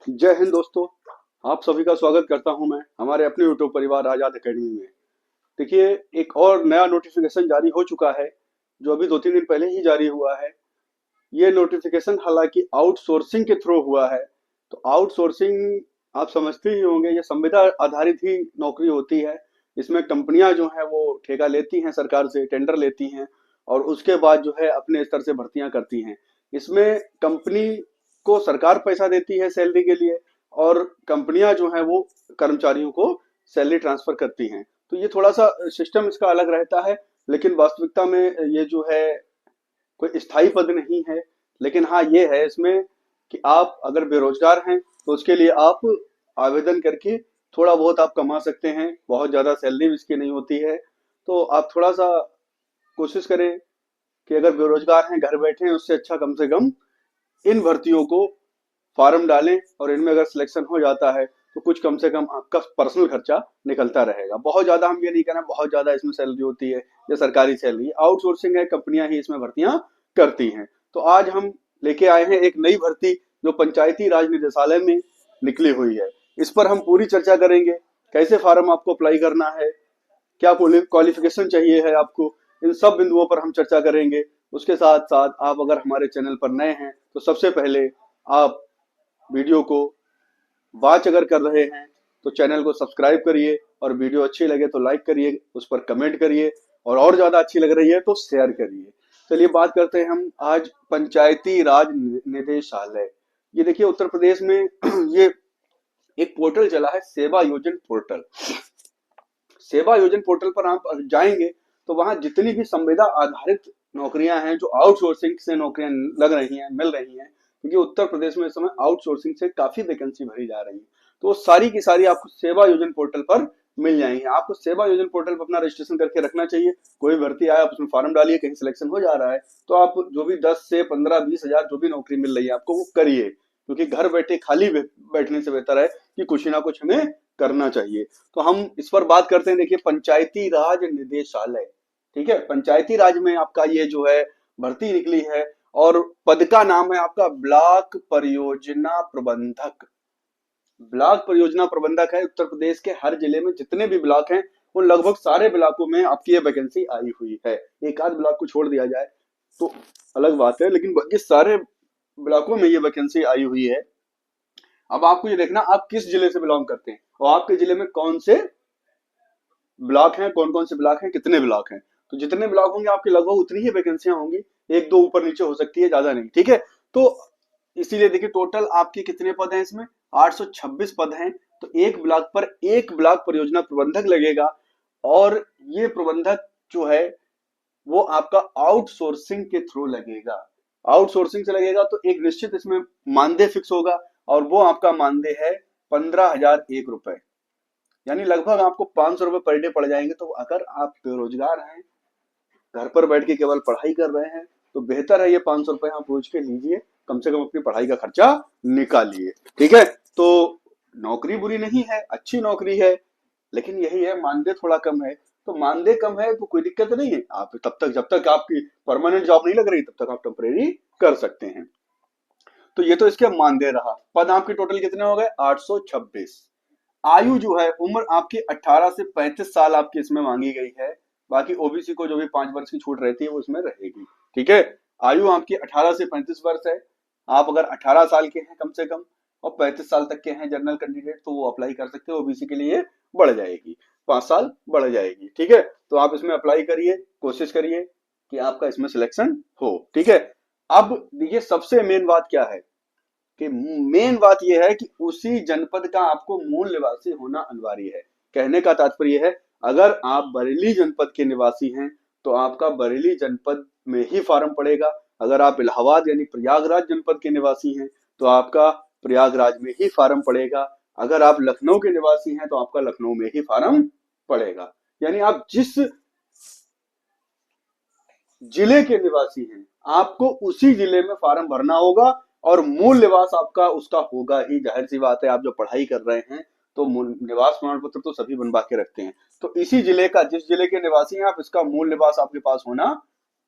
जय हिंद दोस्तों। आप सभी का स्वागत करता हूं मैं हमारे अपने यूट्यूब परिवार आजाद एकेडमी में। देखिए, एक और नया नोटिफिकेशन जारी हो चुका है जो अभी 2-3 दिन पहले ही जारी हुआ है। ये नोटिफिकेशन हालांकि आउटसोर्सिंग के थ्रू हुआ है। तो आउटसोर्सिंग आप समझते ही होंगे, ये संविदा आधारित ही नौकरी होती है। इसमें कंपनियां जो है वो ठेका लेती हैं, सरकार से टेंडर लेती हैं और उसके बाद जो है अपने स्तर से भर्तियां करती हैं। इसमें कंपनी को सरकार पैसा देती है सैलरी के लिए और कंपनियां जो है वो कर्मचारियों को सैलरी ट्रांसफर करती हैं। तो ये थोड़ा सा सिस्टम इसका अलग रहता है, लेकिन वास्तविकता में ये जो है कोई स्थायी पद नहीं है। लेकिन हाँ, ये है इसमें कि आप अगर बेरोजगार हैं तो उसके लिए आप आवेदन करके थोड़ा बहुत आप कमा सकते हैं। बहुत ज्यादा सैलरी भी इसकी नहीं होती है। तो आप थोड़ा सा कोशिश करें कि अगर बेरोजगार हैं, घर बैठे हैं, उससे अच्छा कम से कम इन भर्तियों को फॉर्म डालें और इनमें अगर सिलेक्शन हो जाता है तो कुछ कम से कम आपका पर्सनल खर्चा निकलता रहेगा। बहुत ज्यादा हम ये नहीं कहना बहुत ज्यादा इसमें सैलरी होती है। ये सरकारी सैलरी आउटसोर्सिंग है, कंपनियां ही इसमें भर्तियां करती हैं। तो आज हम लेके आए हैं एक नई भर्ती जो पंचायती राज निदेशालय में निकली हुई है। इस पर हम पूरी चर्चा करेंगे। कैसे फॉर्म आपको अप्लाई करना है, क्या क्वालिफिकेशन चाहिए है आपको, इन सब बिंदुओं पर हम चर्चा करेंगे। उसके साथ साथ आप अगर हमारे चैनल पर नए हैं तो सबसे पहले आप वीडियो को वॉच अगर कर रहे हैं तो चैनल को सब्सक्राइब करिए और वीडियो अच्छी लगे तो लाइक करिए, उस पर कमेंट करिए और ज्यादा अच्छी लग रही है तो शेयर करिए। चलिए बात करते हैं हम आज पंचायती राज निदेशालय। ये देखिए उत्तर प्रदेश में ये एक पोर्टल चला है, सेवा योजन पोर्टल। सेवा योजन पोर्टल पर आप जाएंगे तो वहां जितनी भी संविदा आधारित नौकरियां हैं, जो आउटसोर्सिंग से नौकरियां लग रही हैं, मिल रही हैं, क्योंकि उत्तर प्रदेश में इस समय आउटसोर्सिंग से काफी वैकेंसी भरी जा रही है, तो वो सारी की सारी आपको सेवा योजन पोर्टल पर मिल जाएंगी। आपको सेवा योजन पोर्टल पर अपना रजिस्ट्रेशन करके रखना चाहिए। कोई भर्ती आया आप उसमें फॉर्म डालिए, कहीं सिलेक्शन हो जा रहा है तो आप जो भी 10 से 15 20 हजार जो भी नौकरी मिल रही है आपको वो करिए, क्योंकि घर बैठे खाली बैठने से बेहतर है कि कुछ ना कुछ हमें करना चाहिए। तो हम इस पर बात करते हैं। देखिए, पंचायती राज निदेशालय, ठीक है, पंचायती राज में आपका ये जो है भर्ती निकली है और पद का नाम है आपका ब्लॉक परियोजना प्रबंधक। ब्लॉक परियोजना प्रबंधक है। उत्तर प्रदेश के हर जिले में जितने भी ब्लॉक हैं वो लगभग सारे ब्लॉकों में आपकी ये वैकेंसी आई हुई है। एक आध ब्लॉक को छोड़ दिया जाए तो अलग बात है, लेकिन बाकी सारे ब्लॉकों में ये वैकेंसी आई हुई है। अब आपको ये देखना आप किस जिले से बिलोंग करते हैं और आपके जिले में कौन से ब्लॉक हैं, कौन कौन से ब्लॉक हैं, कितने ब्लॉक हैं। तो जितने ब्लॉक होंगे आपके लगभग उतनी ही वैकेंसियां होंगी। एक दो ऊपर नीचे हो सकती है, ज्यादा नहीं, ठीक है। तो इसीलिए देखिए टोटल आपके कितने पद हैं इसमें, 826 पद हैं। तो एक ब्लॉक पर एक ब्लॉक परियोजना प्रबंधक लगेगा और ये प्रबंधक जो है वो आपका आउटसोर्सिंग के थ्रू लगेगा। आउटसोर्सिंग से लगेगा तो एक निश्चित इसमें मानदेय फिक्स होगा और वो आपका मानदेय है 15,001 रुपए, यानी लगभग आपको 500 रुपए पर डे पड़ जाएंगे। तो अगर आप बेरोजगार हैं, घर पर बैठ के केवल पढ़ाई कर रहे हैं, तो बेहतर है ये 500 रुपए आप रोज के लीजिए, कम से कम अपनी पढ़ाई का खर्चा निकालिए, ठीक है। तो नौकरी बुरी नहीं है, अच्छी नौकरी है, लेकिन यही है मानदेय थोड़ा कम है। तो मानदेय कम है तो कोई दिक्कत नहीं है, आप तब तक जब तक आपकी परमानेंट जॉब नहीं लग रही तब तक आप टेम्परेरी कर सकते हैं। तो ये तो इसके मानदेय रहा। पद आपके टोटल कितने हो गए, 826। आयु जो है, उम्र आपकी 18 से 35 साल आपकी इसमें मांगी गई है। बाकी ओबीसी को जो भी 5 वर्ष की छूट रहती है वो इसमें रहेगी, ठीक है। आयु आपकी 18 से 35 वर्ष है। आप अगर 18 साल के हैं कम से कम और 35 साल तक के हैं जनरल कैंडिडेट तो वो अप्लाई कर सकते हैं। ओबीसी के लिए बढ़ जाएगी, 5 साल बढ़ जाएगी, ठीक है। तो आप इसमें अप्लाई करिए, कोशिश करिए कि आपका इसमें सिलेक्शन हो, ठीक है। अब देखिए सबसे मेन बात क्या है कि मेन बात यह है कि उसी जनपद का आपको मूल निवासी होना अनिवार्य है। कहने का तात्पर्य है, अगर आप बरेली जनपद के निवासी हैं तो आपका बरेली जनपद में ही फॉर्म पड़ेगा। अगर आप इलाहाबाद यानी प्रयागराज जनपद के निवासी हैं तो आपका प्रयागराज में ही फॉर्म पड़ेगा। अगर आप लखनऊ के निवासी हैं तो आपका लखनऊ में ही फॉर्म पड़ेगा। यानी आप जिस जिले के निवासी हैं आपको उसी जिले में फॉर्म भरना होगा और मूल निवास आपका उसका होगा ही। जाहिर सी बात है, आप जो पढ़ाई कर रहे हैं तो निवास प्रमाण पत्र तो सभी बनवा के रखते हैं। तो इसी जिले का, जिस जिले के निवासी हैं आप, इसका मूल निवास आपके पास होना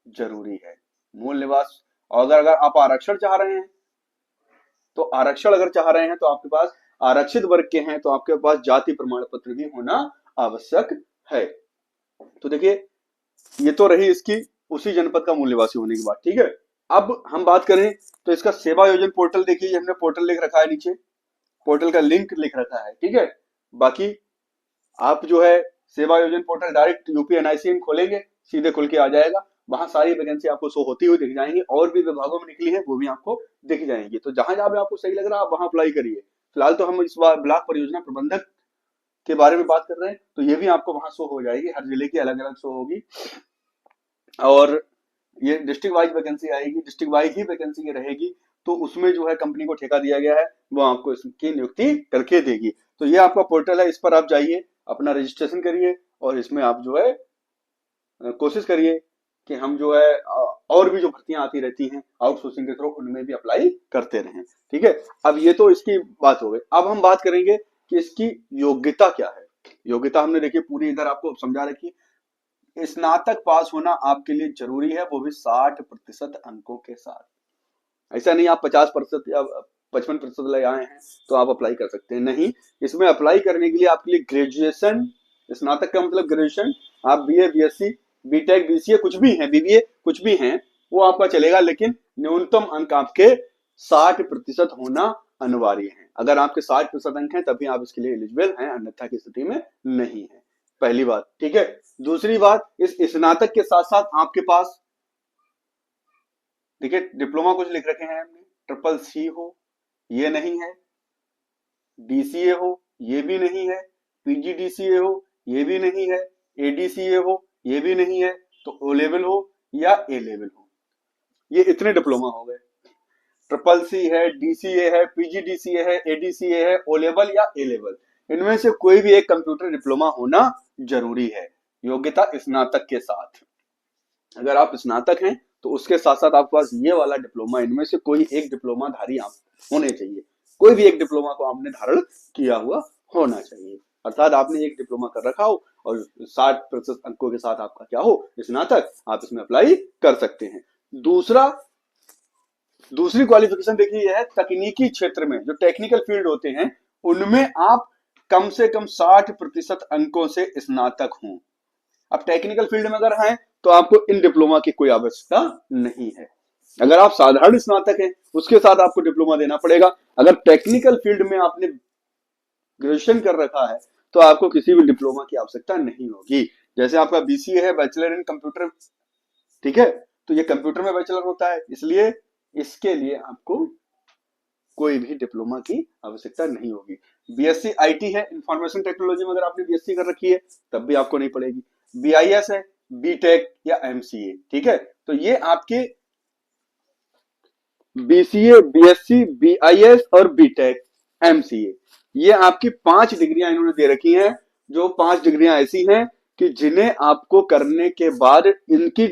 जरूरी है। मूल निवास। और अगर अगर आप आरक्षण चाह रहे हैं तो आरक्षण अगर चाह रहे हैं तो आपके पास आरक्षित वर्ग के हैं तो आपके पास जाति प्रमाण पत्र भी होना आवश्यक है। तो देखिए ये तो रही इसकी उसी जनपद का मूल निवासी होने की बात, ठीक है। अब हम बात करें तो इसका सेवा योजन पोर्टल, देखिए हमने पोर्टल लिख रखा है, नीचे पोर्टल का लिंक लिख रखा है, ठीक है। बाकी आप जो है सेवा योजन पोर्टल डायरेक्ट यूपीएनआईसी खोलेंगे, सीधे खुल के आ जाएगा, वहां सारी वैकेंसी आपको शो होती हुई दिख जाएंगी, और भी विभागों में निकली है वो भी आपको दिख जाएंगी। तो जहां जहां भी आपको सही लग रहा है आप वहां अप्लाई करिए। फिलहाल तो हम इस बार ब्लॉक परियोजना प्रबंधक के बारे में बात कर रहे हैं, तो ये भी आपको वहां शो हो जाएगी, हर जिले की अलग अलग शो होगी, और ये डिस्ट्रिक्ट वाइज वैकेंसी आएगी, डिस्ट्रिक्ट वाइज ही वैकेंसी ये रहेगी। तो उसमें जो है कंपनी को ठेका दिया गया है, वो आपको इसकी नियुक्ति करके देगी। तो ये आपका पोर्टल है, इस पर आप जाइए, अपना रजिस्ट्रेशन करिए, और इसमें आप जो है कोशिश करिए कि हम जो है और भी जो भर्तियां आती रहती हैं आउटसोर्सिंग के थ्रू, उनमें भी अप्लाई करते रहें, ठीक है। अब ये तो इसकी बात हो गई। अब हम बात करेंगे कि इसकी योग्यता क्या है। योग्यता हमने देखिए पूरी इधर आपको समझा रखी। स्नातक पास होना आपके लिए जरूरी है, वो भी 60% अंकों के साथ। ऐसा नहीं आप 50% या 55% ले आए हैं तो आप अप्लाई कर सकते हैं, नहीं। इसमें अप्लाई करने के लिए आपके लिए ग्रेजुएशन, स्नातक का मतलब ग्रेजुएशन, आप बीए, बीएससी, बीटेक, बीसीए कुछ भी हैं, बीबीए कुछ भी हैं, वो आपका चलेगा, लेकिन न्यूनतम अंक आपके 60% होना अनिवार्य है। अगर आपके 60% अंक हैं तभी आप इसके लिए एलिजिबल हैं, अन्यथा की स्थिति में नहीं है, पहली बात, ठीक है। दूसरी बात, इस स्नातक के साथ साथ आपके पास देखिए डिप्लोमा कुछ लिख रखे हैं हमने, ट्रिपल सी हो ये नहीं है, डीसीए हो ये भी नहीं है, पीजीडीसीए हो ये भी नहीं है, एडीसीए हो ये भी नहीं है, तो ओ लेवल हो या ए लेवल हो, ये इतने डिप्लोमा हो गए। ट्रिपल सी है, डीसीए है, पीजीडीसीए है, एडीसीए है, ओ लेवल या ए लेवल, इनमें से कोई भी एक कंप्यूटर डिप्लोमा होना जरूरी है, योग्यता स्नातक के साथ। अगर आप स्नातक हैं तो उसके साथ साथ आपके पास ये वाला डिप्लोमा, इनमें से कोई एक डिप्लोमा धारी आप होने चाहिए, कोई भी एक डिप्लोमा को आपने धारण किया हुआ होना चाहिए, अर्थात आपने एक डिप्लोमा कर रखा हो और 60% अंकों के साथ आपका क्या हो, स्नातक, आप इसमें अप्लाई कर सकते हैं। दूसरी क्वालिफिकेशन देखिए यह है तकनीकी क्षेत्र में, जो टेक्निकल फील्ड होते हैं उनमें आप कम से कम 60% अंकों से स्नातक हों। अब टेक्निकल फील्ड में अगर हैं तो आपको इन डिप्लोमा की कोई आवश्यकता नहीं है। अगर आप साधारण स्नातक हैं उसके साथ आपको डिप्लोमा देना पड़ेगा। अगर टेक्निकल फील्ड में आपने ग्रेजुएशन कर रखा है तो आपको किसी भी डिप्लोमा की आवश्यकता नहीं होगी। जैसे आपका बीसीए है, बैचलर इन कंप्यूटर, ठीक है, तो ये कंप्यूटर में बैचलर होता है, इसलिए इसके लिए आपको कोई भी डिप्लोमा की आवश्यकता नहीं होगी। बीएससी आईटी है, इंफॉर्मेशन टेक्नोलॉजी में अगर आपने बीएससी कर रखी है तब भी आपको नहीं पड़ेगी। बीआईएस है, बीटेक या एमसीए, ठीक है, तो ये आपके बीसीए, बीएससी, बीआईएस और बीटेक, एमसीए, ये आपकी 5 डिग्रियां इन्होंने दे रखी हैं, जो 5 डिग्रियां ऐसी हैं कि जिन्हें आपको करने के बाद इनकी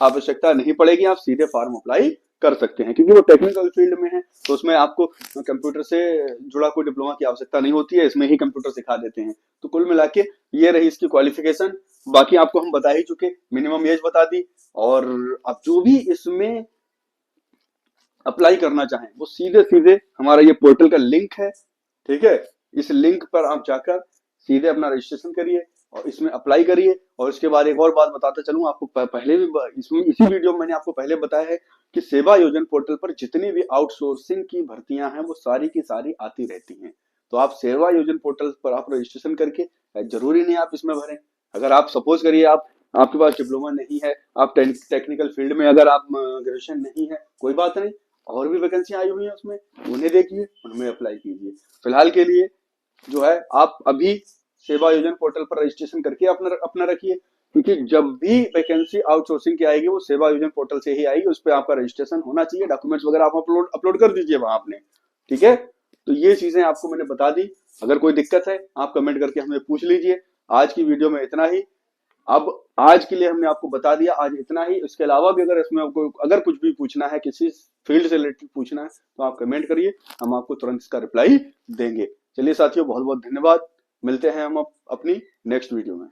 आवश्यकता नहीं पड़ेगी, आप सीधे फॉर्म अप्लाई कर सकते हैं, क्योंकि वो टेक्निकल फील्ड में है तो उसमें आपको कंप्यूटर से जुड़ा कोई डिप्लोमा की आवश्यकता नहीं होती है, इसमें ही कंप्यूटर सिखा देते हैं। तो कुल मिला के ये रही इसकी क्वालिफिकेशन। बाकी आपको हम बता ही चुके, मिनिमम एज बता दी, और अब जो भी इसमें अप्लाई करना चाहें वो सीधे सीधे हमारा ये पोर्टल का लिंक है, ठीक है, इस लिंक पर आप जाकर सीधे अपना रजिस्ट्रेशन करिए और इसमें अप्लाई करिए। और इसके बाद एक और बात बताता चलूं आपको, पहले भी इसमें इसी वीडियो में मैंने आपको पहले बताया है कि सेवा योजन पोर्टल पर जितनी भी आउटसोर्सिंग की भर्तियां हैं वो सारी की सारी आती रहती हैं। तो आप सेवा योजन पोर्टल पर आप रजिस्ट्रेशन करके, जरूरी नहीं आप इसमें भरें, अगर आप सपोज करिए आपके पास डिप्लोमा नहीं है, आप टेक्निकल फील्ड में अगर आप ग्रेजुएशन नहीं है, कोई बात नहीं, और भी वैकेंसी आई हुई है उसमें, उन्हें देखिए, उनमें अप्लाई कीजिए। फिलहाल के लिए जो है आप अभी सेवा योजन पोर्टल पर रजिस्ट्रेशन करके अपना रखिए, क्योंकि जब भी वैकेंसी आउटसोर्सिंग की आएगी वो सेवा योजन पोर्टल से ही आएगी, उस पर आपका रजिस्ट्रेशन होना चाहिए, डॉक्यूमेंट्स वगैरह आप अपलोड कर दीजिए वहां आपने, ठीक है। तो ये चीजें आपको मैंने बता दी, अगर कोई दिक्कत है आप कमेंट करके हमें पूछ लीजिए। आज की वीडियो में इतना ही, अब आज के लिए हमने आपको बता दिया, आज इतना ही। इसके अलावा भी अगर इसमें आपको अगर कुछ भी पूछना है, किसी फील्ड से रिलेटेड पूछना है, तो आप कमेंट करिए, हम आपको तुरंत इसका रिप्लाई देंगे। चलिए साथियों, बहुत बहुत धन्यवाद, मिलते हैं हम अपनी नेक्स्ट वीडियो में।